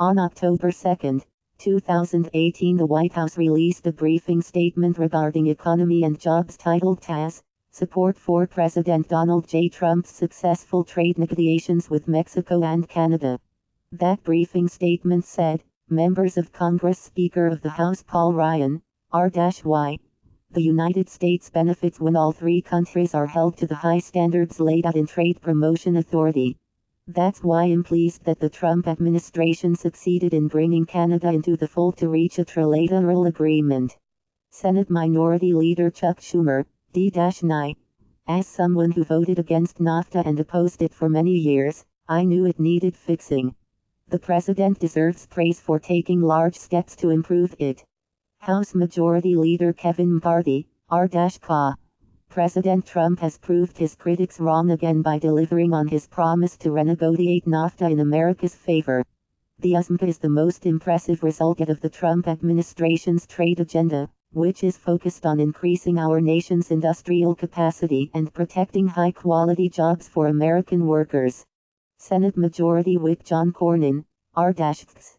On October 2, 2018, the White House released a briefing statement regarding economy and jobs titled WTAS, Support for President Donald J. Trump's Successful Trade Negotiations with Mexico and Canada. That briefing statement said, Members of Congress, Speaker of the House Paul Ryan, R-Y. The United States benefits when all three countries are held to the high standards laid out in Trade Promotion Authority. That's why I'm pleased that the Trump administration succeeded in bringing Canada into the fold to reach a trilateral agreement. Senate Minority Leader Chuck Schumer, D-9. As someone who voted against NAFTA and opposed it for many years, I knew it needed fixing. The president deserves praise for taking large steps to improve it. House Majority Leader Kevin McCarthy, R-Ka. President Trump has proved his critics wrong again by delivering on his promise to renegotiate NAFTA in America's favor. The USMCA is the most impressive result yet of the Trump administration's trade agenda, which is focused on increasing our nation's industrial capacity and protecting high-quality jobs for American workers. Senate Majority Whip John Cornyn, R-X.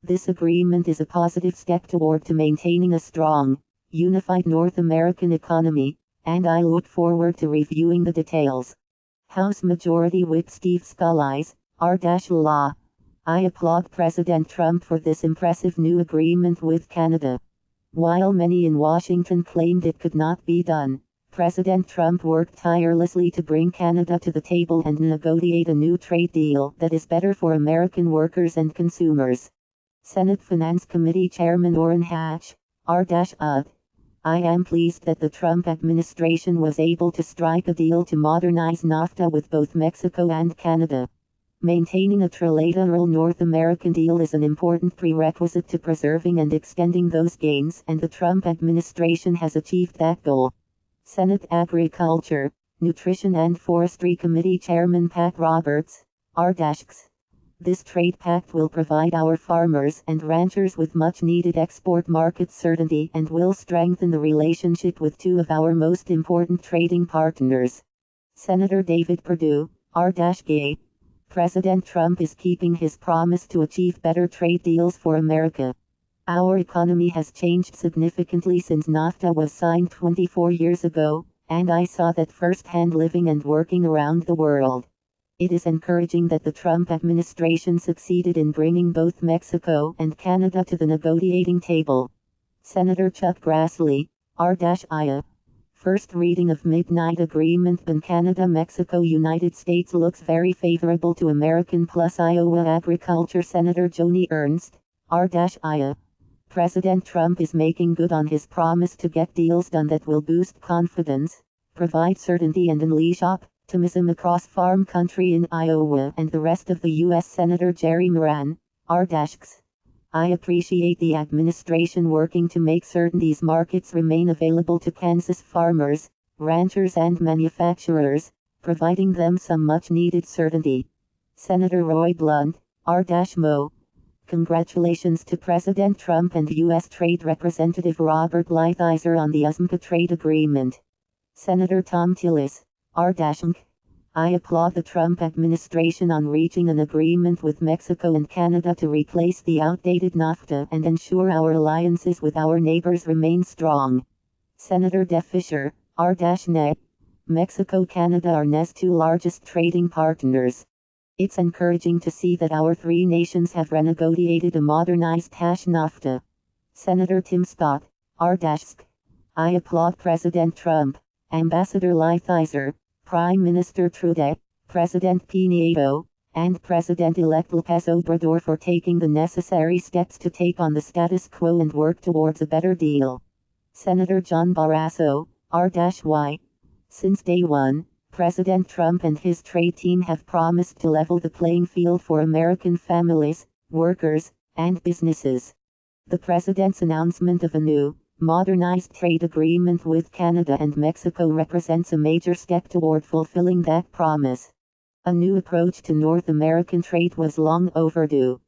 This agreement is a positive step toward maintaining a strong, unified North American economy, and I look forward to reviewing the details. House Majority Whip Steve Scalise, R-Law. I applaud President Trump for this impressive new agreement with Canada. While many in Washington claimed it could not be done, President Trump worked tirelessly to bring Canada to the table and negotiate a new trade deal that is better for American workers and consumers. Senate Finance Committee Chairman Orrin Hatch, R-Ud. I am pleased that the Trump administration was able to strike a deal to modernize NAFTA with both Mexico and Canada. Maintaining a trilateral North American deal is an important prerequisite to preserving and extending those gains, and the Trump administration has achieved that goal. Senate Agriculture, Nutrition and Forestry Committee Chairman Pat Roberts, R-X. This trade pact will provide our farmers and ranchers with much-needed export market certainty and will strengthen the relationship with two of our most important trading partners. Senator David Perdue, R-Gay. President Trump is keeping his promise to achieve better trade deals for America. Our economy has changed significantly since NAFTA was signed 24 years ago, and I saw that firsthand living and working around the world. It is encouraging that the Trump administration succeeded in bringing both Mexico and Canada to the negotiating table. Senator Chuck Grassley, R-IA. First reading of Midnight Agreement in Canada-Mexico-United States looks very favorable to American plus Iowa agriculture. Senator Joni Ernst, R-IA. President Trump is making good on his promise to get deals done that will boost confidence, provide certainty and unleash optimism across farm country in Iowa and the rest of the U.S. Senator Jerry Moran, R-X. I appreciate the administration working to make certain these markets remain available to Kansas farmers, ranchers and manufacturers, providing them some much-needed certainty. Senator Roy Blunt, R-Mo. Congratulations to President Trump and U.S. Trade Representative Robert Lighthizer on the USMCA trade agreement. Senator Tom Tillis, R-Nc. I applaud the Trump administration on reaching an agreement with Mexico and Canada to replace the outdated NAFTA and ensure our alliances with our neighbors remain strong. Senator Def Fisher, R-Net. Mexico-Canada are NE's two largest trading partners. It's encouraging to see that our three nations have renegotiated a modernized NAFTA. Senator Tim Scott, R-Sk. I applaud President Trump, Ambassador Lighthizer, Prime Minister Trudeau, President Nieto, and President-elect López Obrador for taking the necessary steps to take on the status quo and work towards a better deal. Senator John Barrasso, R-Y. Since day one, President Trump and his trade team have promised to level the playing field for American families, workers, and businesses. The President's announcement of a new, modernized trade agreement with Canada and Mexico represents a major step toward fulfilling that promise. A new approach to North American trade was long overdue.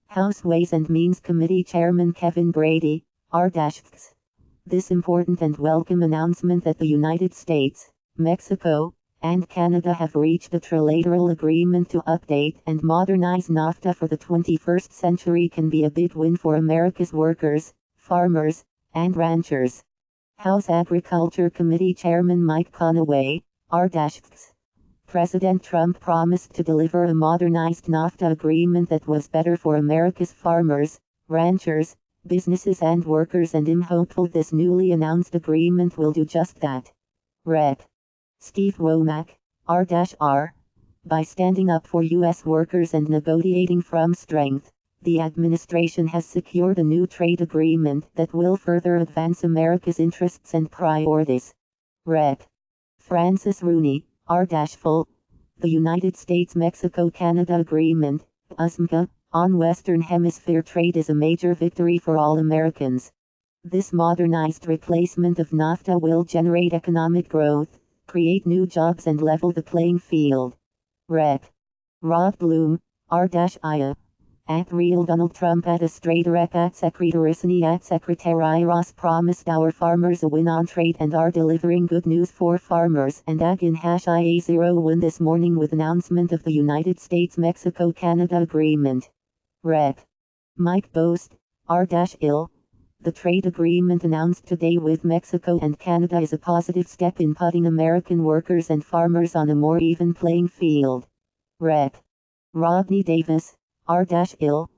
House Ways and Means Committee Chairman Kevin Brady, R-X. This important and welcome announcement that the United States, Mexico, and Canada have reached a trilateral agreement to update and modernize NAFTA for the 21st century can be a big win for America's workers, farmers, and ranchers. House Agriculture Committee Chairman Mike Conaway, R-X. President Trump promised to deliver a modernized NAFTA agreement that was better for America's farmers, ranchers, businesses and workers, and I'm hopeful this newly announced agreement will do just that. Rep. Steve Womack, R-R. By standing up for U.S. workers and negotiating from strength, the administration has secured a new trade agreement that will further advance America's interests and priorities. Rep. Francis Rooney, R-Full. The United States-Mexico-Canada Agreement, USMCA, on Western Hemisphere trade is a major victory for all Americans. This modernized replacement of NAFTA will generate economic growth, create new jobs and level the playing field. Rep. Rob Bloom, R-IA. At Real Donald Trump at Estrada Rep at Secretary at Secretary Ross promised our farmers a win on trade and are delivering good news for farmers and ag in #IA01 this morning with announcement of the United States-Mexico-Canada Agreement. Rep. Mike Bost, R-IL. The trade agreement announced today with Mexico and Canada is a positive step in putting American workers and farmers on a more even playing field. Rep. Rodney Davis, R-IL.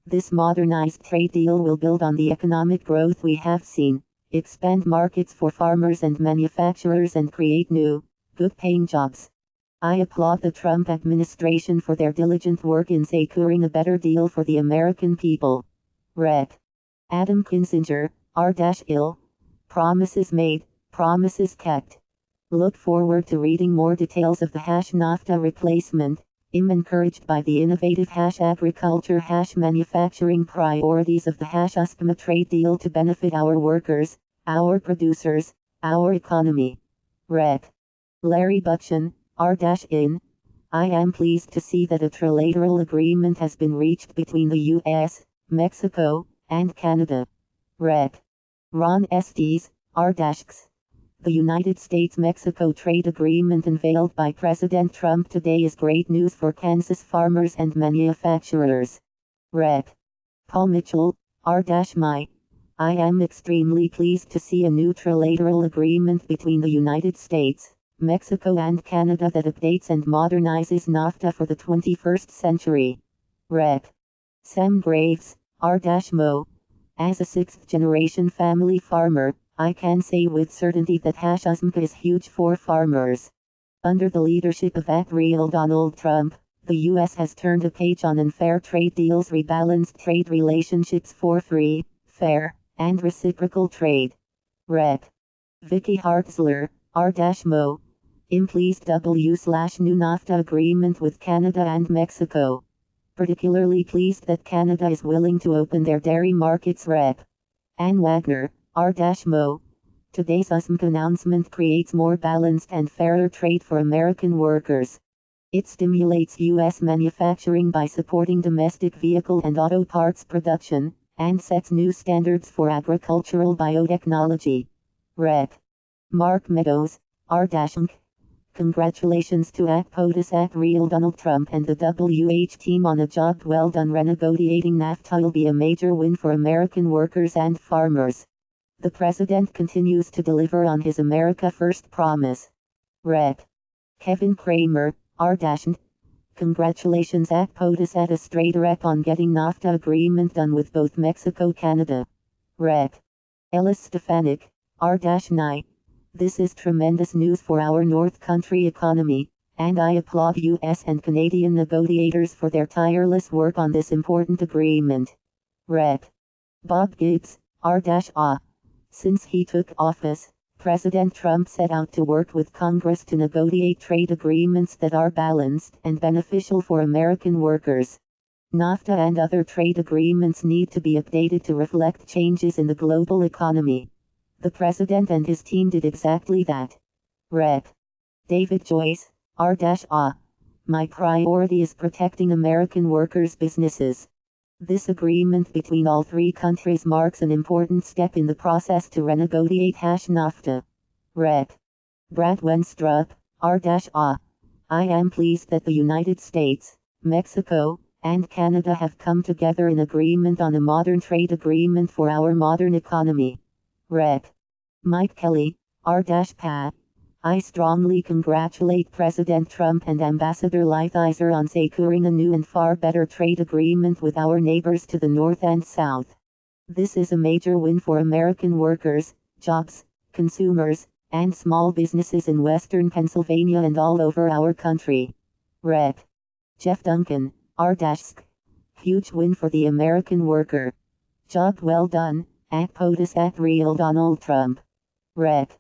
This modernized trade deal will build on the economic growth we have seen, expand markets for farmers and manufacturers and create new, good-paying jobs. I applaud the Trump administration for their diligent work in securing a better deal for the American people. Rep. Adam Kinzinger, R-IL. Promises made, promises kept. Look forward to reading more details of the #NAFTA replacement. I'm encouraged by the innovative #agriculture #manufacturing priorities of the #USMCA trade deal to benefit our workers, our producers, our economy. Rep. Larry Buchan, R-IN. I am pleased to see that a trilateral agreement has been reached between the U.S., Mexico, and Canada. Rep. Ron Estes, R-X. The United States-Mexico trade agreement unveiled by President Trump today is great news for Kansas farmers and manufacturers. Rep. Paul Mitchell, R-My. I am extremely pleased to see a new trilateral agreement between the United States, Mexico and Canada that updates and modernizes NAFTA for the 21st century. Rep. Sam Graves, R-Mo. As a sixth-generation family farmer, I can say with certainty that #USMCA is huge for farmers. Under the leadership of @Real Donald Trump, the U.S. has turned a page on unfair trade deals, rebalanced trade relationships for free, fair, and reciprocal trade. Rep. Vicky Hartzler, R-Mo. I'm pleased W/new NAFTA agreement with Canada and Mexico. Particularly pleased that Canada is willing to open their dairy markets. Rep. Ann Wagner, R-Mo. Today's USMCA announcement creates more balanced and fairer trade for American workers. It stimulates U.S. manufacturing by supporting domestic vehicle and auto parts production, and sets new standards for agricultural biotechnology. Rep. Mark Meadows, R-Inc. Congratulations to POTUS @Real Donald Trump and the WH team on a job well done. Renegotiating NAFTA will be a major win for American workers and farmers. The President continues to deliver on his America First promise. Rep. Kevin Kramer, R-Inc. Congratulations POTUS Estrada Rep on getting NAFTA agreement done with both Mexico Canada. Rep. Ellis Stefanik, R-I. This is tremendous news for our North Country economy, and I applaud U.S. and Canadian negotiators for their tireless work on this important agreement. Rep. Bob Gibbs, R-A. Since he took office, President Trump set out to work with Congress to negotiate trade agreements that are balanced and beneficial for American workers. NAFTA and other trade agreements need to be updated to reflect changes in the global economy. The President and his team did exactly that. Rep. David Joyce, R-A. My priority is protecting American workers' businesses. This agreement between all three countries marks an important step in the process to renegotiate #NAFTA. Rep. Brad Wenstrup, I am pleased that the United States, Mexico, and Canada have come together in agreement on a modern trade agreement for our modern economy. Rep. Mike Kelly, R-PA. I strongly congratulate President Trump and Ambassador Lighthizer on securing a new and far better trade agreement with our neighbors to the north and south. This is a major win for American workers, jobs, consumers, and small businesses in western Pennsylvania and all over our country. Rep. Jeff Duncan, R-SC. Huge win for the American worker. Job well done, at POTUS at Real Donald Trump. Rep.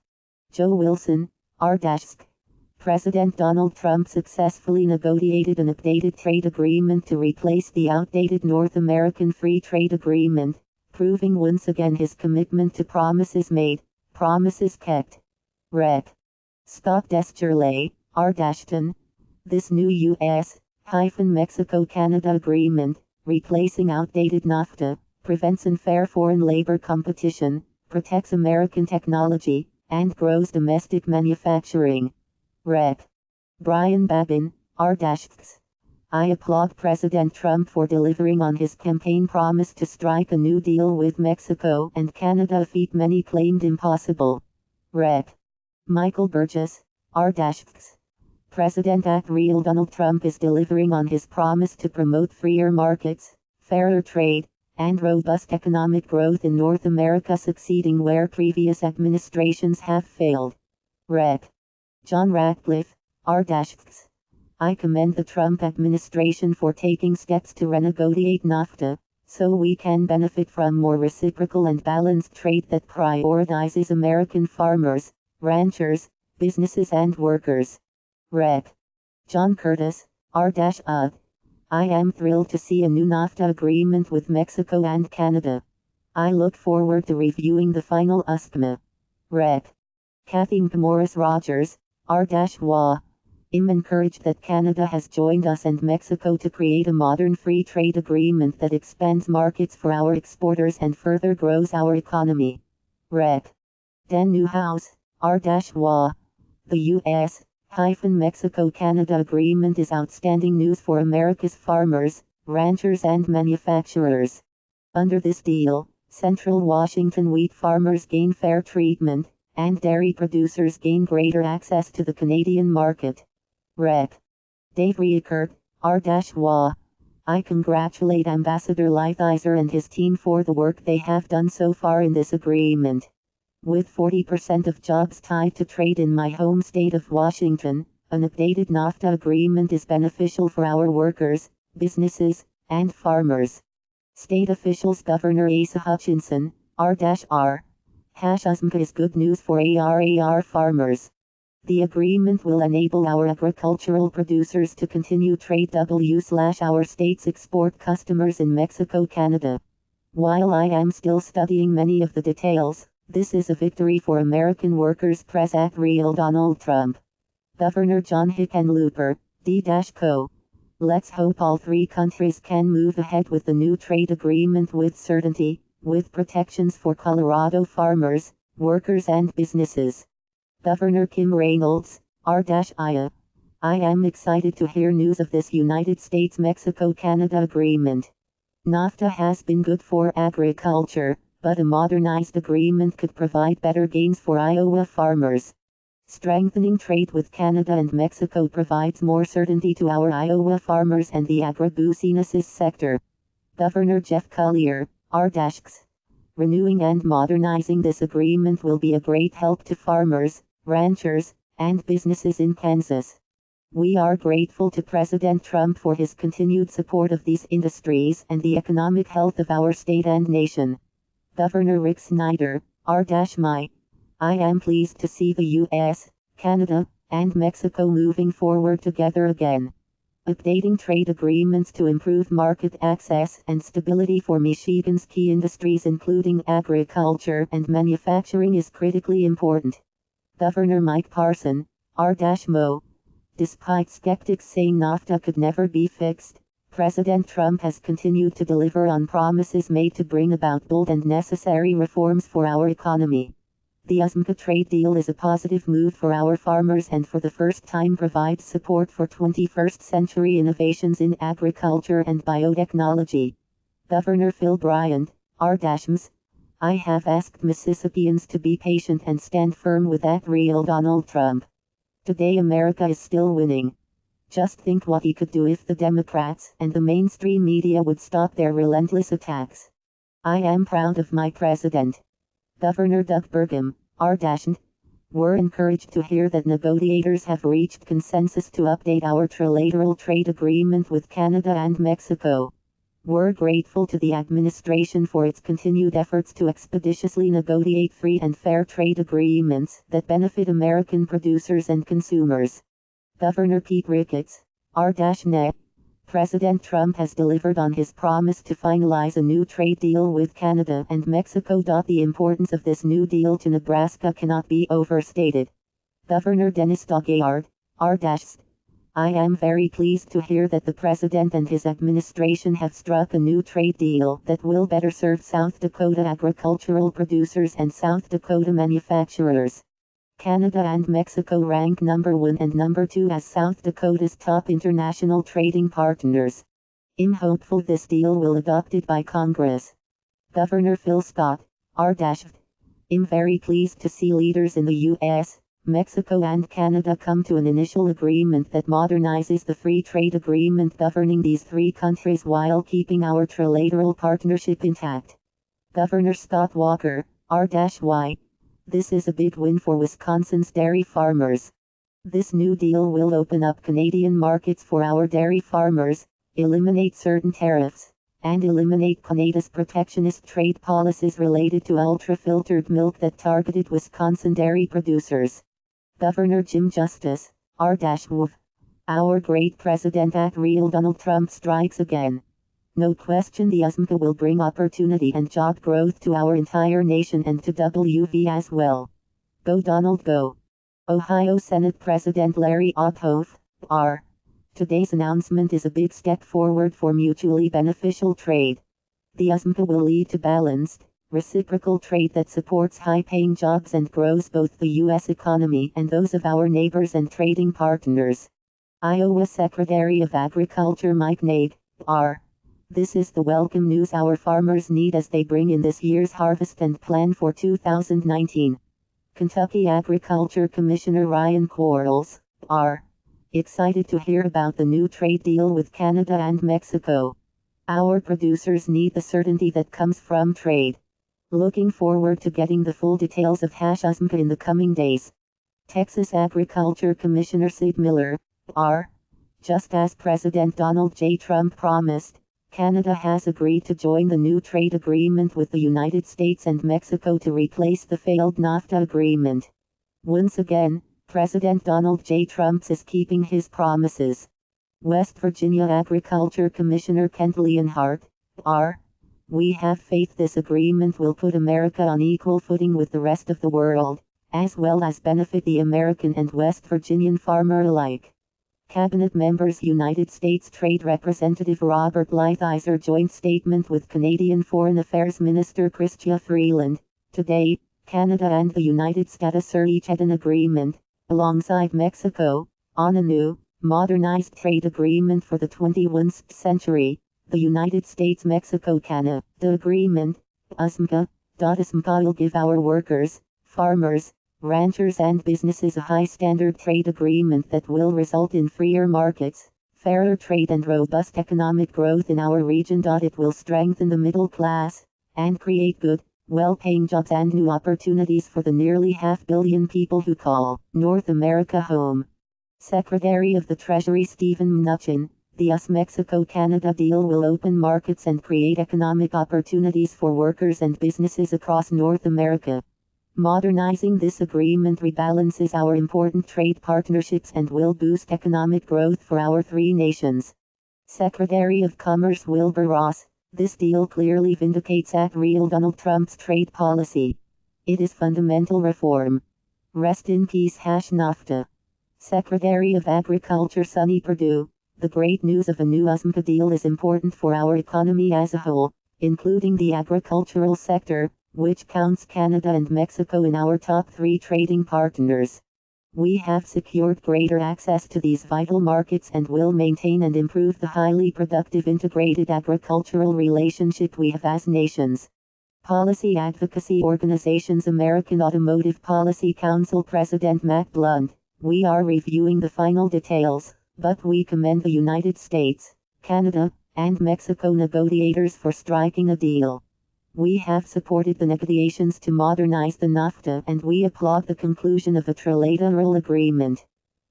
Joe Wilson, R-SC. President Donald Trump successfully negotiated an updated trade agreement to replace the outdated North American Free Trade Agreement, proving once again his commitment to promises made, promises kept. Rep. Scott Deschurley, R-Ton. This new U.S.-Mexico-Canada agreement, replacing outdated NAFTA, prevents unfair foreign labor competition, protects American technology, and grows domestic manufacturing. Rep. Brian Babin, R-X. I applaud President Trump for delivering on his campaign promise to strike a new deal with Mexico and Canada, a feat many claimed impossible. Rep. Michael Burgess, R-X. President at Real Donald Trump is delivering on his promise to promote freer markets, fairer trade, and robust economic growth in North America, succeeding where previous administrations have failed. Rep. John Ratcliffe, R-X. I commend the Trump administration for taking steps to renegotiate NAFTA, so we can benefit from more reciprocal and balanced trade that prioritizes American farmers, ranchers, businesses and workers. Rep. John Curtis, R-UD. I am thrilled to see a new NAFTA agreement with Mexico and Canada. I look forward to reviewing the final USMCA. Rep. Kathy Morris Rogers, R-WA. I'm encouraged that Canada has joined us and Mexico to create a modern free trade agreement that expands markets for our exporters and further grows our economy. Rep. Dan Newhouse, R-WA. The U.S.-Mexico-Canada agreement is outstanding news for America's farmers, ranchers and manufacturers. Under this deal, Central Washington wheat farmers gain fair treatment, and dairy producers gain greater access to the Canadian market. Rep. Dave Riekert, R-WA. I congratulate Ambassador Lighthizer and his team for the work they have done so far in this agreement. With 40% of jobs tied to trade in my home state of Washington, an updated NAFTA agreement is beneficial for our workers, businesses, and farmers. State officials Governor Asa Hutchinson, R-USMCA is good news for AR farmers. The agreement will enable our agricultural producers to continue trade our state's export customers in Mexico, Canada. While I am still studying many of the details, this is a victory for American workers. Press at Real Donald Trump. Governor John Hickenlooper, D-Co. Let's hope all three countries can move ahead with the new trade agreement with certainty, with protections for Colorado farmers, workers and businesses. Governor Kim Reynolds, R-IA. I am excited to hear news of this United States-Mexico-Canada agreement. NAFTA has been good for agriculture, but a modernized agreement could provide better gains for Iowa farmers. Strengthening trade with Canada and Mexico provides more certainty to our Iowa farmers and the agribusiness sector. Governor Jeff Collier, R-X. Renewing and modernizing this agreement will be a great help to farmers, ranchers, and businesses in Kansas. We are grateful to President Trump for his continued support of these industries and the economic health of our state and nation. Governor Rick Snyder, R-MI. I am pleased to see the U.S., Canada, and Mexico moving forward together again. Updating trade agreements to improve market access and stability for Michigan's key industries including agriculture and manufacturing is critically important. Governor Mike Parson, R-Mo. Despite skeptics saying NAFTA could never be fixed, President Trump has continued to deliver on promises made to bring about bold and necessary reforms for our economy. The USMCA trade deal is a positive move for our farmers and for the first time provides support for 21st century innovations in agriculture and biotechnology. Governor Phil Bryant, R-Ms. I have asked Mississippians to be patient and stand firm with that real Donald Trump. Today America is still winning. Just think what he could do if the Democrats and the mainstream media would stop their relentless attacks. I am proud of my president. Governor Doug Burgum, R-Nd. We're encouraged to hear that negotiators have reached consensus to update our trilateral trade agreement with Canada and Mexico. We're grateful to the administration for its continued efforts to expeditiously negotiate free and fair trade agreements that benefit American producers and consumers. Governor Pete Ricketts, R-Net. President Trump has delivered on his promise to finalize a new trade deal with Canada and Mexico. The importance of this new deal to Nebraska cannot be overstated. Governor Dennis Daugaard, R-St. I am very pleased to hear that the President and his administration have struck a new trade deal that will better serve South Dakota agricultural producers and South Dakota manufacturers. Canada and Mexico rank number 1 and number 2 as South Dakota's top international trading partners. I'm hopeful this deal will be adopted by Congress. Governor Phil Scott, R-St. I'm very pleased to see leaders in the U.S., Mexico and Canada come to an initial agreement that modernizes the free trade agreement governing these three countries while keeping our trilateral partnership intact. Governor Scott Walker, R-Y. This is a big win for Wisconsin's dairy farmers. This new deal will open up Canadian markets for our dairy farmers, eliminate certain tariffs, and eliminate Canada's protectionist trade policies related to ultra-filtered milk that targeted Wisconsin dairy producers. Governor Jim Justice, R-W. Our great president at real Donald Trump strikes again. No question the USMCA will bring opportunity and job growth to our entire nation and to WV as well. Go Donald go. Ohio Senate President Larry Whitehouse, R. Today's announcement is a big step forward for mutually beneficial trade. The USMCA will lead to balanced, reciprocal trade that supports high-paying jobs and grows both the U.S. economy and those of our neighbors and trading partners. Iowa Secretary of Agriculture Mike Naig, R. This is the welcome news our farmers need as they bring in this year's harvest and plan for 2019. Kentucky Agriculture Commissioner Ryan Quarles, R. Excited to hear about the new trade deal with Canada and Mexico. Our producers need the certainty that comes from trade. Looking forward to getting the full details of USMCA in the coming days. Texas Agriculture Commissioner Sid Miller, R. Just as President Donald J. Trump promised, Canada has agreed to join the new trade agreement with the United States and Mexico to replace the failed NAFTA agreement. Once again, President Donald J. Trump is keeping his promises. West Virginia Agriculture Commissioner Kent Leonhardt, R. We have faith this agreement will put America on equal footing with the rest of the world, as well as benefit the American and West Virginian farmer alike. Cabinet members United States Trade Representative Robert Lighthizer joint statement with Canadian Foreign Affairs Minister Chrystia Freeland. Today, Canada and the United States reached an agreement, alongside Mexico, on a new, modernized trade agreement for the 21st century, the United States-Mexico-Canada Agreement, USMCA. USMCA will give our workers, farmers, ranchers and businesses a high-standard trade agreement that will result in freer markets, fairer trade and robust economic growth in our region. It will strengthen the middle class, and create good, well-paying jobs and new opportunities for the nearly 500 million people who call North America home. Secretary of the Treasury Stephen Mnuchin, the US-Mexico-Canada deal will open markets and create economic opportunities for workers and businesses across North America. Modernizing this agreement rebalances our important trade partnerships and will boost economic growth for our three nations. Secretary of Commerce Wilbur Ross, this deal clearly vindicates at real Donald Trump's trade policy. It is fundamental reform. Rest in peace #NAFTA. Secretary of Agriculture Sonny Perdue, the great news of a new USMCA deal is important for our economy as a whole, including the agricultural sector, which counts Canada and Mexico in our top 3 trading partners. We have secured greater access to these vital markets and will maintain and improve the highly productive integrated agricultural relationship we have as nations. Policy Advocacy Organizations American Automotive Policy Council President Matt Blunt: we are reviewing the final details, but we commend the United States, Canada, and Mexico negotiators for striking a deal. We have supported the negotiations to modernize the NAFTA and we applaud the conclusion of a trilateral agreement.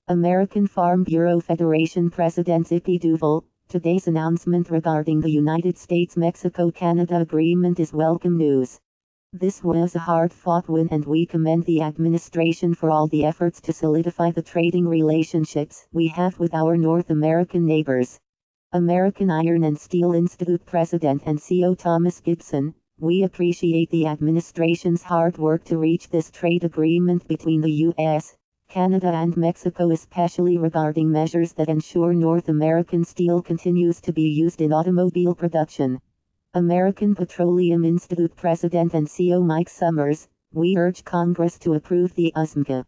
American Farm Bureau Federation President Zippy Duval: today's announcement regarding the United States-Mexico-Canada agreement is welcome news. This was a hard-fought win and we commend the administration for all the efforts to solidify the trading relationships we have with our North American neighbors. American Iron and Steel Institute President and CEO Thomas Gibson: we appreciate the administration's hard work to reach this trade agreement between the U.S., Canada and Mexico, especially regarding measures that ensure North American steel continues to be used in automobile production. American Petroleum Institute President and CEO Mike Summers: we urge Congress to approve the USMCA.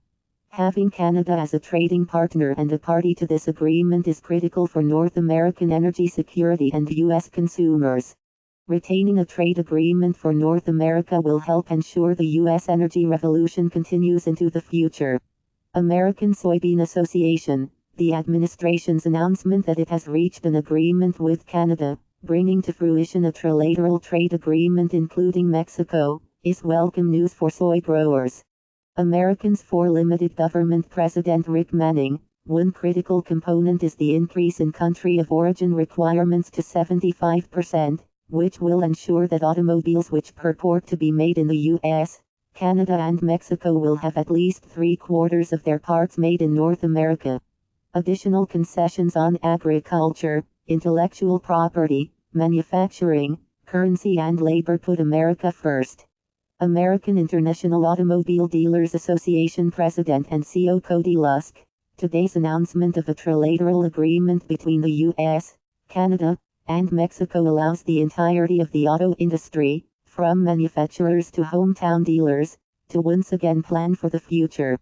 Having Canada as a trading partner and a party to this agreement is critical for North American energy security and U.S. consumers. Retaining a trade agreement for North America will help ensure the U.S. energy revolution continues into the future. American Soybean Association: the administration's announcement that it has reached an agreement with Canada, bringing to fruition a trilateral trade agreement including Mexico, is welcome news for soy growers. Americans for Limited Government President Rick Manning: one critical component is the increase in country of origin requirements to 75%. Which will ensure that automobiles which purport to be made in the U.S., Canada and Mexico will have at least 3/4 of their parts made in North America. Additional concessions on agriculture, intellectual property, manufacturing, currency and labor put America first. American International Automobile Dealers Association President and CEO Cody Lusk: today's announcement of a trilateral agreement between the U.S., Canada, and Mexico allows the entirety of the auto industry, from manufacturers to hometown dealers, to once again plan for the future.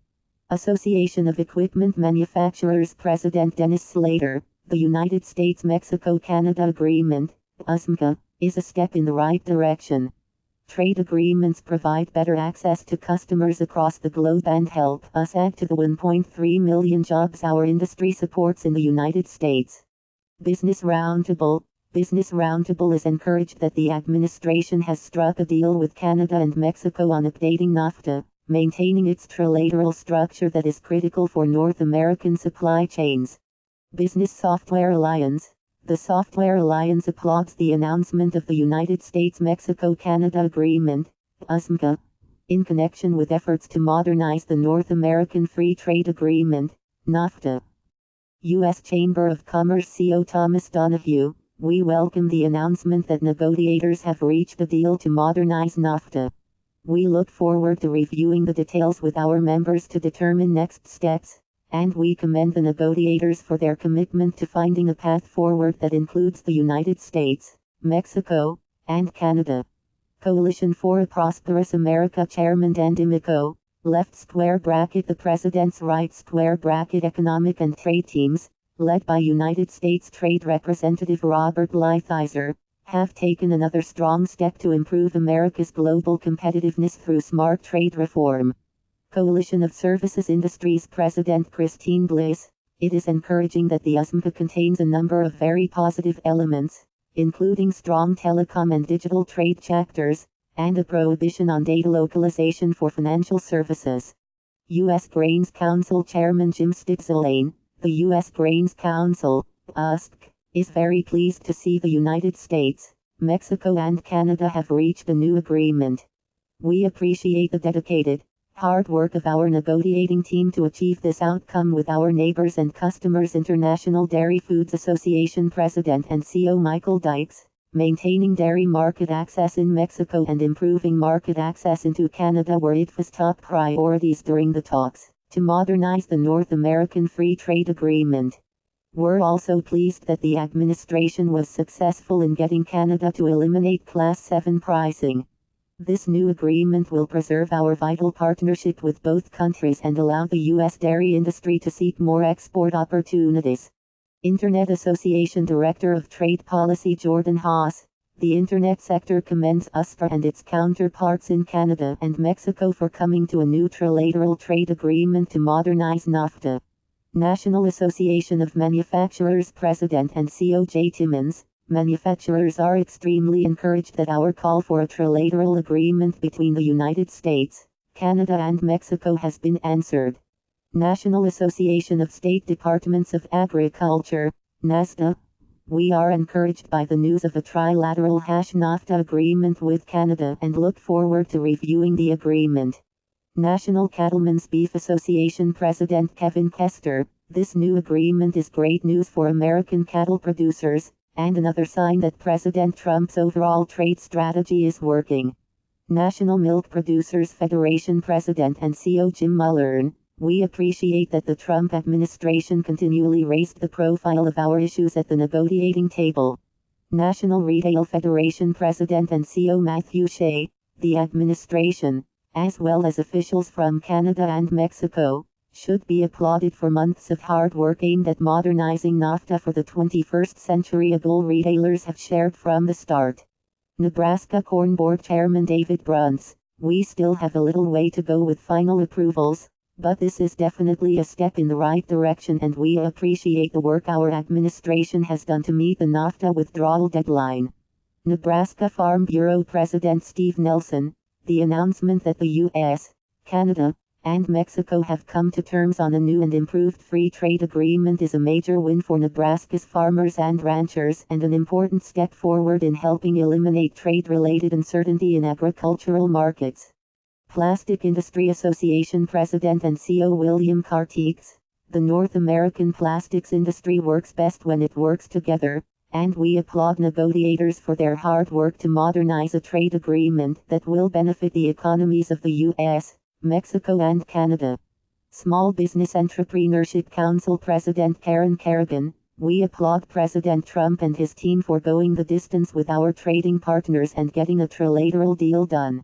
Association of Equipment Manufacturers President Dennis Slater: the United States-Mexico-Canada Agreement, USMCA, is a step in the right direction. Trade agreements provide better access to customers across the globe and help us add to the 1.3 million jobs our industry supports in the United States. Business Roundtable: Business Roundtable is encouraged that the administration has struck a deal with Canada and Mexico on updating NAFTA, maintaining its trilateral structure that is critical for North American supply chains. Business Software Alliance: the Software Alliance applauds the announcement of the United States-Mexico-Canada Agreement, USMCA, in connection with efforts to modernize the North American Free Trade Agreement, NAFTA. U.S. Chamber of Commerce CEO Thomas Donahue: we welcome the announcement that negotiators have reached a deal to modernize NAFTA. We look forward to reviewing the details with our members to determine next steps, and we commend the negotiators for their commitment to finding a path forward that includes the United States, Mexico, and Canada. Coalition for a Prosperous America Chairman Dan DiMicco: left square bracket the President's right square bracket economic and trade teams, led by United States Trade Representative Robert Lighthizer, have taken another strong step to improve America's global competitiveness through smart trade reform. Coalition of Services Industries President Christine Bliss: it is encouraging that the USMCA contains a number of very positive elements, including strong telecom and digital trade chapters, and a prohibition on data localization for financial services. U.S. Grains Council Chairman Jim Stitzlane: the U.S. Grains Council, USC, is very pleased to see the United States, Mexico and Canada have reached a new agreement. We appreciate the dedicated, hard work of our negotiating team to achieve this outcome with our neighbors and customers. International Dairy Foods Association President and CEO Michael Dykes: maintaining dairy market access in Mexico and improving market access into Canada were ITFA's top priorities during the talks to modernize the North American Free Trade Agreement. We're also pleased that the administration was successful in getting Canada to eliminate Class 7 pricing. This new agreement will preserve our vital partnership with both countries and allow the U.S. dairy industry to seek more export opportunities. Internet Association Director of Trade Policy Jordan Haas: the Internet sector commends USTRA and its counterparts in Canada and Mexico for coming to a new trilateral trade agreement to modernize NAFTA. National Association of Manufacturers President and CEO J. Timmons: manufacturers are extremely encouraged that our call for a trilateral agreement between the United States, Canada and Mexico has been answered. National Association of State Departments of Agriculture, NASDA: we are encouraged by the news of a trilateral NAFTA agreement with Canada and look forward to reviewing the agreement. National Cattlemen's Beef Association President Kevin Kester: this new agreement is great news for American cattle producers, and another sign that President Trump's overall trade strategy is working. National Milk Producers Federation President and CEO Jim Mullern: we appreciate that the Trump administration continually raised the profile of our issues at the negotiating table. National Retail Federation President and CEO Matthew Shea: the administration, as well as officials from Canada and Mexico, should be applauded for months of hard work aimed at modernizing NAFTA for the 21st century, a goal retailers have shared from the start. Nebraska Corn Board Chairman David Bruntz: we still have a little way to go with final approvals, but this is definitely a step in the right direction and we appreciate the work our administration has done to meet the NAFTA withdrawal deadline. Nebraska Farm Bureau President Steve Nelson: the announcement that the U.S., Canada, and Mexico have come to terms on a new and improved free trade agreement is a major win for Nebraska's farmers and ranchers and an important step forward in helping eliminate trade-related uncertainty in agricultural markets. Plastic Industry Association President and CEO William Cartix: the North American plastics industry works best when it works together, and we applaud negotiators for their hard work to modernize a trade agreement that will benefit the economies of the U.S., Mexico and Canada. Small Business Entrepreneurship Council President Karen Kerrigan: we applaud President Trump and his team for going the distance with our trading partners and getting a trilateral deal done.